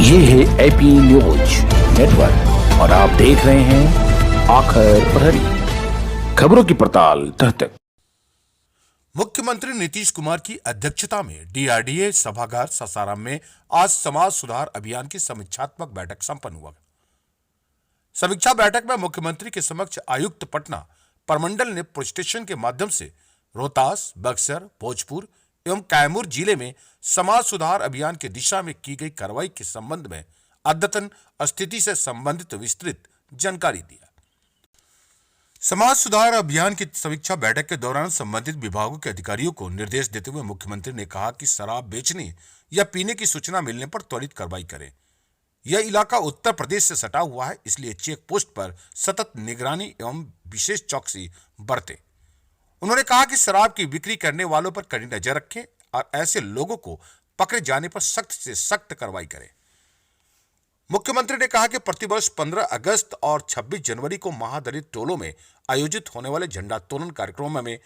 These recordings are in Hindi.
ये है एपी न्यूज नेटवर्क और आप देख रहे हैं आखिर प्रहरी, खबरों की पड़ताल तह तक। मुख्यमंत्री नीतीश कुमार की अध्यक्षता में डीआरडीए सभागार सासाराम में आज समाज सुधार अभियान की समीक्षात्मक बैठक संपन्न हुआ। समीक्षा बैठक में मुख्यमंत्री के समक्ष आयुक्त पटना प्रमंडल ने पुलिस स्टेशन के माध्यम से रोहतास, बक्सर, भोजपुर एवं कैमूर जिले में समाज सुधार अभियान की दिशा में की गई कार्रवाई के संबंध में अद्यतन स्थिति से संबंधित विस्तृत जानकारी दिया। समाज सुधार अभियान की समीक्षा बैठक के दौरान संबंधित विभागों के अधिकारियों को निर्देश देते हुए मुख्यमंत्री ने कहा कि शराब बेचने या पीने की सूचना मिलने पर त्वरित कार्रवाई करें। यह इलाका उत्तर प्रदेश से सटा हुआ है, इसलिए चेक पोस्ट पर सतत निगरानी एवं विशेष चौकसी बरतें। उन्होंने कहा कि शराब की बिक्री करने वालों पर कड़ी नजर रखें और ऐसे लोगों को पकड़े जाने पर सख्त से सख्त कार्रवाई करें। मुख्यमंत्री ने कहा कि प्रतिवर्ष 15 अगस्त और 26 जनवरी को महादलित टोलों में आयोजित होने वाले झंडोत्तोलन कार्यक्रमों में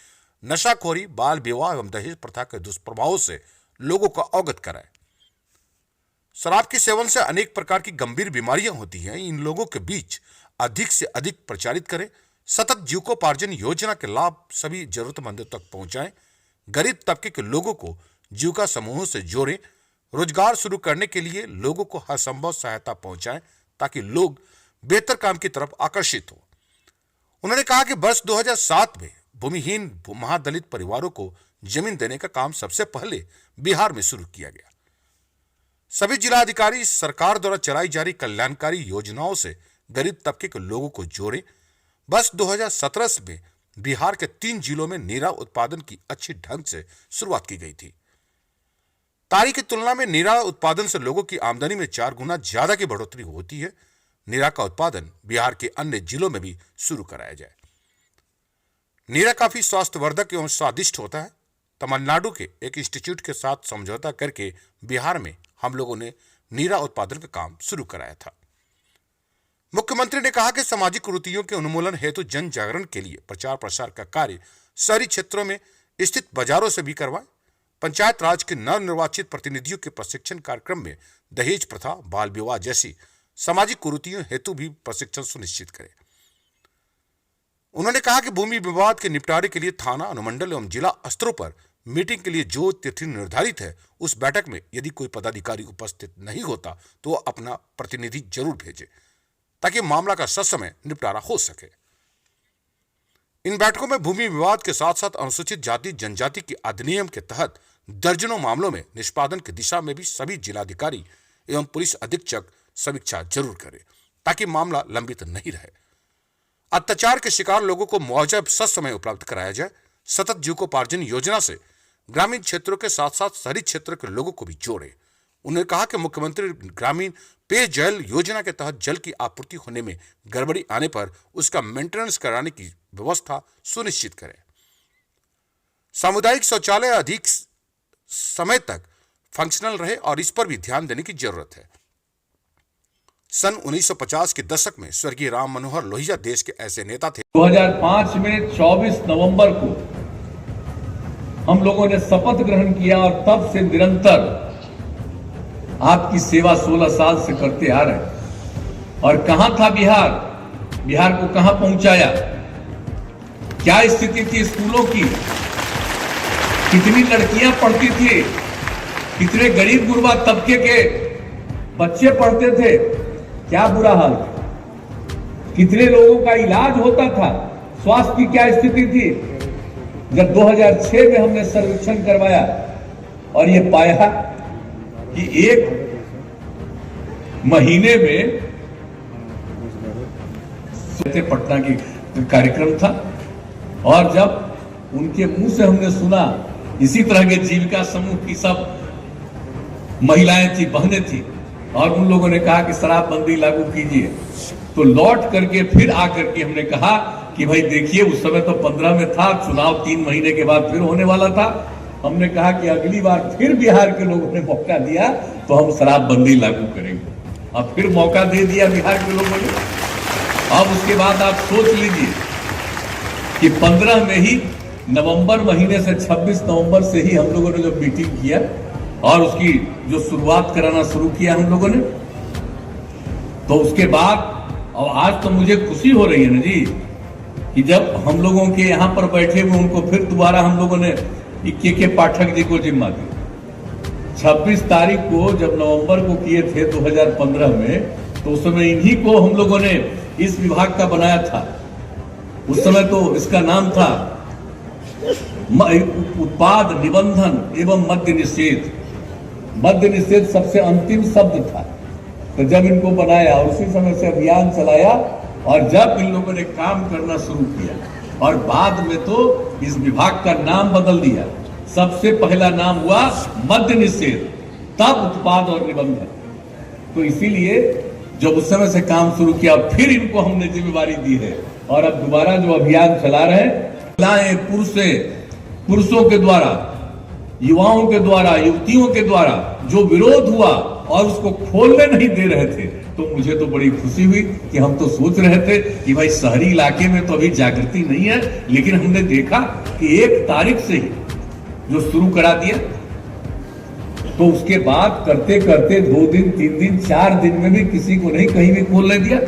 नशाखोरी, बाल विवाह एवं दहेज प्रथा के दुष्प्रभावों से लोगों को अवगत कराएं। शराब के सेवन से अनेक प्रकार की गंभीर बीमारियां होती हैं, इन लोगों के बीच अधिक से अधिक प्रचारित करें। सतत जीविकोपार्जन योजना के लाभ सभी जरूरतमंदों तक पहुंचाएं। गरीब तबके के लोगों को जीविका समूहों से जोड़ें। रोजगार शुरू करने के लिए लोगों को हर संभव सहायता पहुंचाएं ताकि लोग बेहतर काम की तरफ आकर्षित हो। उन्होंने कहा कि वर्ष 2007 में भूमिहीन महादलित परिवारों को जमीन देने का काम सबसे पहले बिहार में शुरू किया गया। सभी जिलाधिकारी सरकार द्वारा चलाई जा रही कल्याणकारी योजनाओं से गरीब तबके के लोगों को जोड़ें। वर्ष 2017 में बिहार के 3 जिलों में नीरा उत्पादन की अच्छी ढंग से शुरुआत की गई थी। तारीख की तुलना में नीरा उत्पादन से लोगों की आमदनी में 4 गुना ज्यादा की बढ़ोतरी होती है। नीरा का उत्पादन बिहार के अन्य जिलों में भी शुरू कराया जाए। नीरा काफी स्वास्थ्यवर्धक एवं स्वादिष्ट होता है। तमिलनाडु के एक इंस्टीट्यूट के साथ समझौता करके बिहार में हम लोगों ने नीरा उत्पादन का काम शुरू कराया था। मुख्यमंत्री ने कहा कि सामाजिक कुरीतियों के उन्मूलन हेतु जन जागरण के लिए प्रचार प्रसार का कार्य शहरी क्षेत्रों में स्थित बाजारों से भी करवाएं। पंचायत राज के नवनिर्वाचित प्रतिनिधियों के प्रशिक्षण कार्यक्रम में दहेज प्रथा, बाल विवाह जैसी सामाजिक कुरीतियों हेतु भी प्रशिक्षण सुनिश्चित करें। उन्होंने कहा कि भूमि विवाद के निपटारे के लिए थाना, अनुमंडल एवं जिला स्तरों पर मीटिंग के लिए जो तिथि निर्धारित है, उस बैठक में यदि कोई पदाधिकारी उपस्थित नहीं होता तो अपना प्रतिनिधि जरूर भेजे ताकि मामला का ससमय निपटारा हो सके। इन बैठकों में भूमि विवाद के साथ साथ अनुसूचित जाति जनजाति के अधिनियम के तहत दर्जनों मामलों में निष्पादन की दिशा में भी सभी जिलाधिकारी एवं पुलिस अधीक्षक समीक्षा जरूर करें ताकि मामला लंबित नहीं रहे। अत्याचार के शिकार लोगों को मुआवजा ससमय उपलब्ध कराया जाए। सतत जीविकोपार्जन योजना से ग्रामीण क्षेत्रों के साथ साथ शहरी क्षेत्र के लोगों को भी जोड़े। उन्होंने कहा कि मुख्यमंत्री ग्रामीण पेयजल योजना के तहत जल की आपूर्ति होने में गड़बड़ी आने पर उसका मेंटेनेंस कराने की व्यवस्था सुनिश्चित करें। सामुदायिक शौचालय अधिक समय तक फंक्शनल रहे और इस पर भी ध्यान देने की जरूरत है। सन 1950 के दशक में स्वर्गीय राम मनोहर लोहिया देश के ऐसे नेता थे। 2005 में 24 नवंबर को हम लोगों ने शपथ ग्रहण किया और तब से निरंतर आपकी सेवा 16 साल से करते आ रहे। और कहां था बिहार? बिहार को कहां पहुंचाया? क्या स्थिति थी स्कूलों की? कितनी लड़कियां पढ़ती थी? कितने गरीब गुरबा तबके के बच्चे पढ़ते थे? क्या बुरा हाल था? कितने लोगों का इलाज होता था? स्वास्थ्य की क्या स्थिति थी? जब 2006 में हमने सर्वेक्षण करवाया और ये पाया कि एक महीने में पटना की कार्यक्रम था और जब उनके मुंह से हमने सुना, इसी तरह के जीविका समूह की सब महिलाएं थी, बहनें थी और उन लोगों ने कहा कि शराबबंदी लागू कीजिए, तो लौट करके फिर आकर के हमने कहा कि भाई देखिए उस समय तो 15 में था, चुनाव 3 महीने के बाद फिर होने वाला था। हमने कहा कि अगली बार फिर बिहार के लोगों ने मौका दिया तो हम शराबबंदी लागू करेंगे। अब फिर मौका दे दिया बिहार के लोगों ने। अब उसके बाद आप सोच लीजिए कि 15 में ही नवंबर महीने से 26 नवंबर से ही हम लोगों ने जो मीटिंग किया और उसकी जो शुरुआत कराना शुरू किया हम लोगों ने, तो उसके बाद और आज तो मुझे खुशी हो रही है ना जी कि जब हम लोगों के यहाँ पर बैठे हुए उनको फिर दोबारा हम लोगों ने के पाठक जी को जिम्मा दी। 26 तारीख को जब नवंबर को किए थे 2015 में, तो उस समय इन्हीं को हम लोगों ने इस विभाग का बनाया था। उस समय तो इसका नाम था उत्पाद निबंधन एवं मद्य निषेध। मद्य निषेध सबसे अंतिम शब्द था। तो जब इनको बनाया और उसी समय से अभियान चलाया और जब इन लोगों ने काम करना शुरू किया और बाद में तो इस विभाग का नाम बदल दिया। सबसे पहला नाम हुआ मद्य निषेध, तब उत्पाद और निबंधन। तो इसीलिए जब उस समय से काम शुरू किया फिर इनको हमने जिम्मेवारी दी है और अब दोबारा जो अभियान चला रहे हैं, पुरुषों के द्वारा, युवाओं के द्वारा, युवतियों के द्वारा जो विरोध हुआ और उसको खोलने नहीं दे रहे थे, तो मुझे तो बड़ी खुशी हुई कि हम तो सोच रहे थे कि भाई शहरी इलाके में तो अभी जागृति नहीं है, लेकिन हमने देखा कि 1 तारीख से ही जो शुरू करा दिया, तो उसके बाद करते करते 2 दिन, 3 दिन, 4 दिन में भी किसी को नहीं कहीं भी खोलने दिया।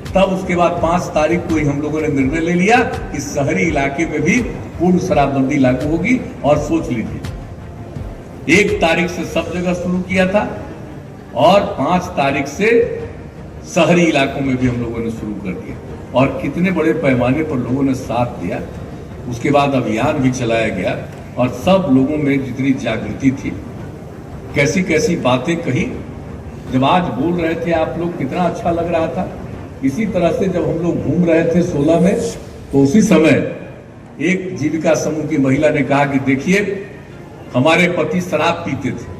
तब उसके बाद 5 तारीख को ही हम लोगों ने निर्णय ले लिया कि शहरी इलाके में भी पूर्ण शराबबंदी लागू होगी। और सोच लीजिए 1 तारीख से सब जगह शुरू किया था और 5 तारीख से शहरी इलाकों में भी हम लोगों ने शुरू कर दिया और कितने बड़े पैमाने पर लोगों ने साथ दिया। उसके बाद अभियान भी चलाया गया और सब लोगों में जितनी जागृति थी, कैसी कैसी बातें कही, जब आज बोल रहे थे आप लोग कितना अच्छा लग रहा था। इसी तरह से जब हम लोग घूम रहे थे 16 में, तो उसी समय एक जीविका समूह की महिला ने कहा कि देखिए हमारे पति शराब पीते थे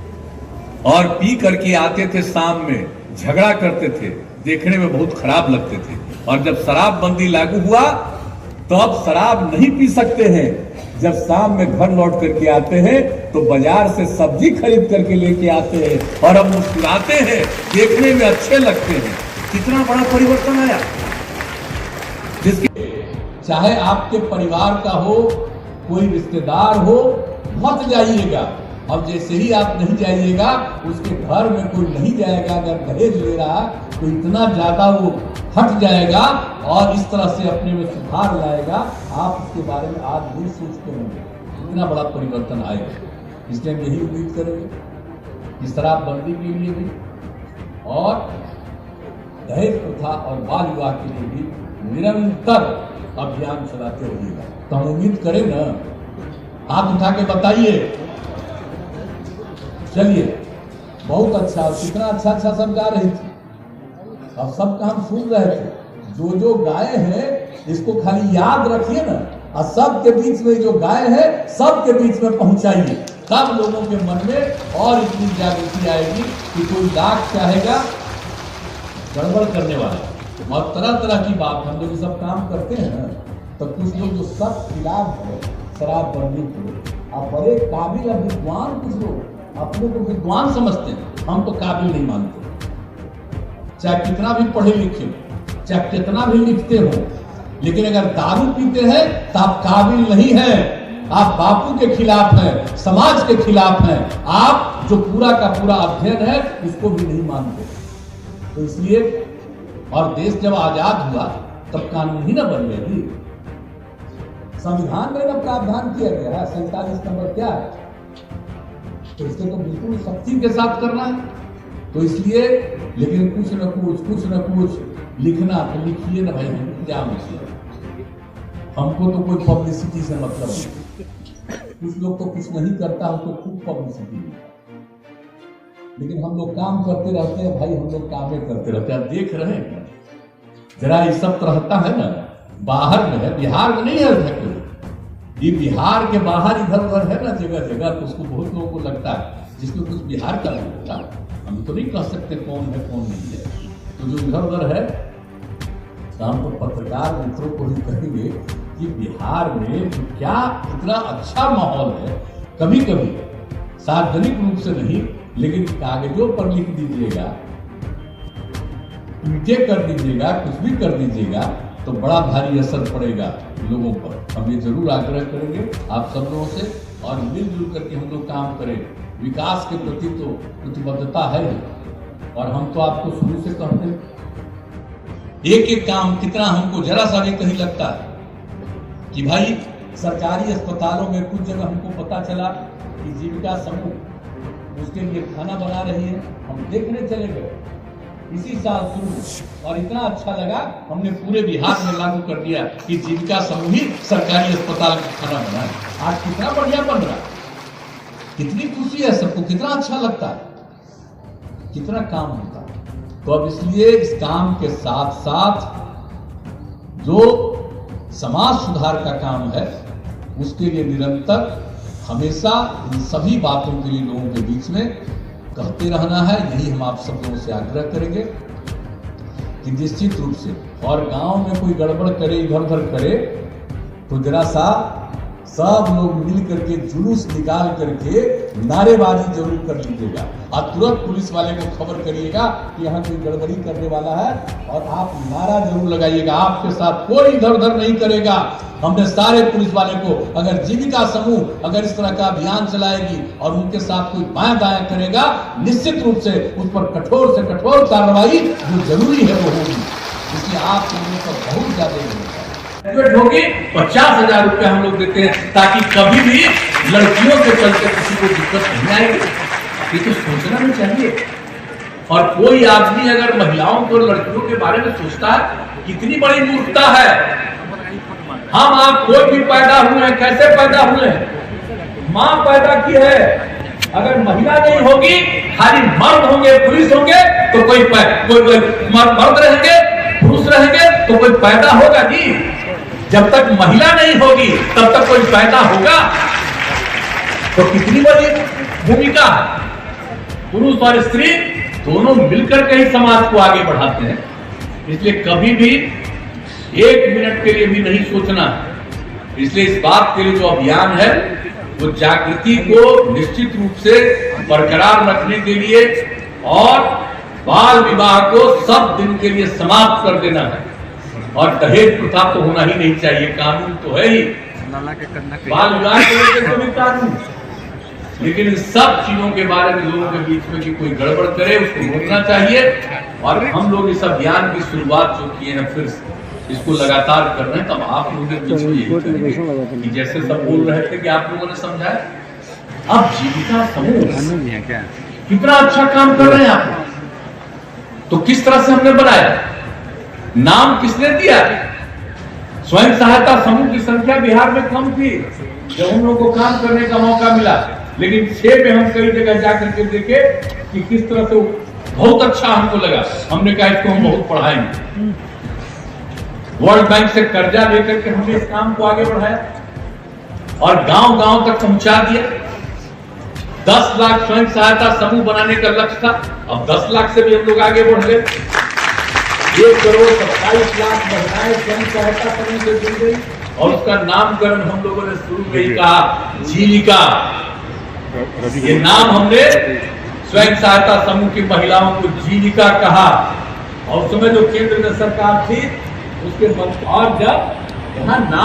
और पी करके आते थे, शाम में झगड़ा करते थे, देखने में बहुत खराब लगते थे। और जब शराबबंदी लागू हुआ तो अब शराब नहीं पी सकते हैं। जब शाम में घर लौट करके आते हैं तो बाजार से सब्जी खरीद करके लेके आते हैं और अब मुस्कुराते हैं, देखने में अच्छे लगते हैं। कितना बड़ा परिवर्तन आया। जिसके चाहे आपके परिवार का हो, कोई रिश्तेदार हो, मत जाइएगा। अब जैसे ही आप नहीं जाइएगा, उसके घर में कोई नहीं जाएगा। अगर दहेज ले रहा तो इतना ज्यादा वो हट जाएगा और इस तरह से अपने में सुधार लाएगा। आप उसके बारे में आज नहीं सोचते होंगे, इतना बड़ा परिवर्तन आएगा। इसलिए हम यही उम्मीद करेंगे कि शराबबंदी के लिए भी और दहेज प्रथा और बाल विवाह के लिए भी निरंतर अभियान चलाते रहिएगा। तो हम उम्मीद करें ना, हाथ उठा के बताइए। चलिए, बहुत अच्छा, कितना अच्छा अच्छा सब गा रही थी। अब सबका हम सुन रहे थे, जो जो गाए हैं इसको खाली याद रखिए ना, और सबके बीच में जो गाए हैं सबके बीच में पहुंचाइए। तब लोगों के मन में और इतनी जागृति आएगी कि कोई लाख चाहेगा गड़बड़ करने वाला और तरह तरह की बात। हम लोग सब काम करते हैं ना, तो कुछ लोग जो सब खिलाफ है शराबबंदी के, आप बड़े काबिल और विद्वान, कुछ लोग अपने को विद्वान समझते हैं, हम तो काबिल नहीं मानते। चाहे कितना भी पढ़े लिखे, चाहे कितना भी लिखते हो, लेकिन अगर दारू पीते हैं तो आप काबिल नहीं हैं। आप बापू के खिलाफ हैं, समाज के खिलाफ हैं। आप जो पूरा का पूरा अध्ययन है उसको भी नहीं मानते। तो इसलिए, और देश जब आजाद हुआ तब कानून ही ना बन गई। संविधान में ना प्रावधान किया गया है 47 नंबर क्या है, तो इसको तो बिल्कुल सख्ती के साथ करना है। तो इसलिए, लेकिन कुछ न कुछ लिखना तो लिखिए ना भाई, क्या मतलब, हमको तो कोई पब्लिसिटी से मतलब नहीं। कुछ लोग तो कुछ नहीं करता, हमको खूब पब्लिसिटी, लेकिन हम लोग काम करते रहते हैं भाई, हम लोग कामें करते रहते हैं। आप देख रहे हैं जरा, ये सब रहता है ना, बाहर में है, बिहार में नहीं है। ये बिहार के बाहर इधर उधर है ना जगह जगह, तो उसको बहुत लोगों को लगता है जिसमें कुछ बिहार का नहीं होता। हम तो नहीं कह सकते कौन है कौन नहीं है। तो जो इधर उधर है, तो हम तो पत्रकार मित्रों को भी कहेंगे कि बिहार में क्या इतना अच्छा माहौल है। कभी कभी सार्वजनिक रूप से नहीं, लेकिन कागजों पर लिख दीजिएगा, ट्वीट कर दीजिएगा, कुछ भी कर दीजिएगा, तो बड़ा भारी असर पड़ेगा लोगों पर। हम ये जरूर आग्रह करेंगे आप सब लोगों से, और मिलजुल करके हम लोग काम करें। विकास के प्रति तो प्रतिबद्धता है, और हम तो आपको शुरू से कहते हैं एक एक काम कितना हमको जरा सा भी कहीं लगता है कि भाई सरकारी अस्पतालों में कुछ जगह हमको पता चला कि जीविका समूह उसके लिए खाना बना रही है, हम देखने चले गए इसी साल शुरू, और इतना अच्छा लगा हमने पूरे बिहार में लागू कर दिया कि जीविका समूह ही सरकारी अस्पताल में खाना बनाए। आज कितना बढ़िया बन रहा है, कितनी खुशी है सबको, कितना अच्छा लगता है, कितना काम होता है। तो अब इसलिए इस काम के साथ साथ जो समाज सुधार का काम है उसके लिए निरंतर हमेशा इन सभी बातों के लिए लोगों के बीच में कहते रहना है। यही हम आप सब लोगों से आग्रह करेंगे कि निश्चित रूप से, और गांव में कोई गड़बड़ करे, इधर उधर करे, तो जरा सा सब लोग मिल करके जुलूस निकाल करके नारेबाजी जरूर कर लीजिएगा और तुरंत पुलिस वाले को खबर करिएगा कि यहाँ कोई गड़बड़ी करने वाला है, और आप नारा जरूर लगाइएगा। आपके साथ कोई इधर उधर नहीं करेगा। हमने सारे पुलिस वाले को, अगर जीविका समूह अगर इस तरह का अभियान चलाएगी और उनके साथ कोई बायां दायां करेगा, निश्चित रूप से उस पर कठोर से कठोर कार्रवाई जो जरूरी है वो होगी। इसलिए आप लोगों का बहुत ज्यादा होगी। 50,000 रुपए हम लोग देते हैं ताकि कभी भी लड़कियों के चलते किसी को दिक्कत नहीं आएगी। ये तो सोचना भी चाहिए। और कोई आदमी अगर महिलाओं को, लड़कियों के बारे में सोचता है, कितनी बड़ी मूर्खता है। हम आप कोई भी पैदा हुए हैं, कैसे पैदा हुए हैं? मां पैदा की है। अगर महिला नहीं होगी, खाली मर्द होंगे, पुरुष होंगे, तो कोई मर्द रहेंगे, पुरुष रहेंगे, तो कोई पैदा होगा जी। जब तक महिला नहीं होगी तब तक कोई पैदा होगा। तो कितनी बड़ी भूमिका है। पुरुष और स्त्री दोनों मिलकर के ही समाज को आगे बढ़ाते हैं। इसलिए कभी भी 1 मिनट के लिए भी नहीं सोचना। इसलिए इस बात के लिए जो अभियान है वो जागृति को निश्चित रूप से बरकरार रखने के लिए और बाल विवाह को सब दिन के लिए समाप्त कर देना है। और दहेज प्रथा तो होना ही नहीं चाहिए, कानून तो है ही, बाल विवाह को लेकर भी कानून। लेकिन इन सब चीजों के बारे में लोगों के बीच में कि कोई गड़बड़ करे उसको रोकना चाहिए। और हम लोग इस अभियान की शुरुआत जो किए हैं, फिर इसको लगातार कर रहे हैं। तब आप लोगों के बीच में यही कि जैसे सब बोल रहे थे कि आप लोगों ने समझाया, अब जीविका समूह कितना अच्छा काम कर रहे हैं आप। तो किस तरह से हमने बनाया, नाम किसने दिया? स्वयं सहायता समूह की संख्या बिहार में कम थी जब हम लोग को काम करने का मौका मिला, लेकिन 6 में हम कई जगह जाकर के देखे कि किस तरह से बहुत अच्छा हमको लगा। हमने कहा इसको हम बहुत पढ़ाएंगे। वर्ल्ड बैंक से कर्जा लेकर के हमने इस काम को आगे बढ़ाया और गांव-गांव तक पहुंचा दिया। 10 लाख स्वयं सहायता समूह बनाने का लक्ष्य था, अब 10 लाख से भी हम लोग आगे बढ़ गए। 1,27,00,000 महिलाएं स्वयं सहायता समूह से जुड़ गई और उसका नामकरण हम लोगों ने शुरू में ही कहा जीविका। ये नाम हमने स्वयं सहायता समूह की महिलाओं को जीविका कहा। और उस समय जो केंद्र में सरकार थी उसके और जब यहाँ नाम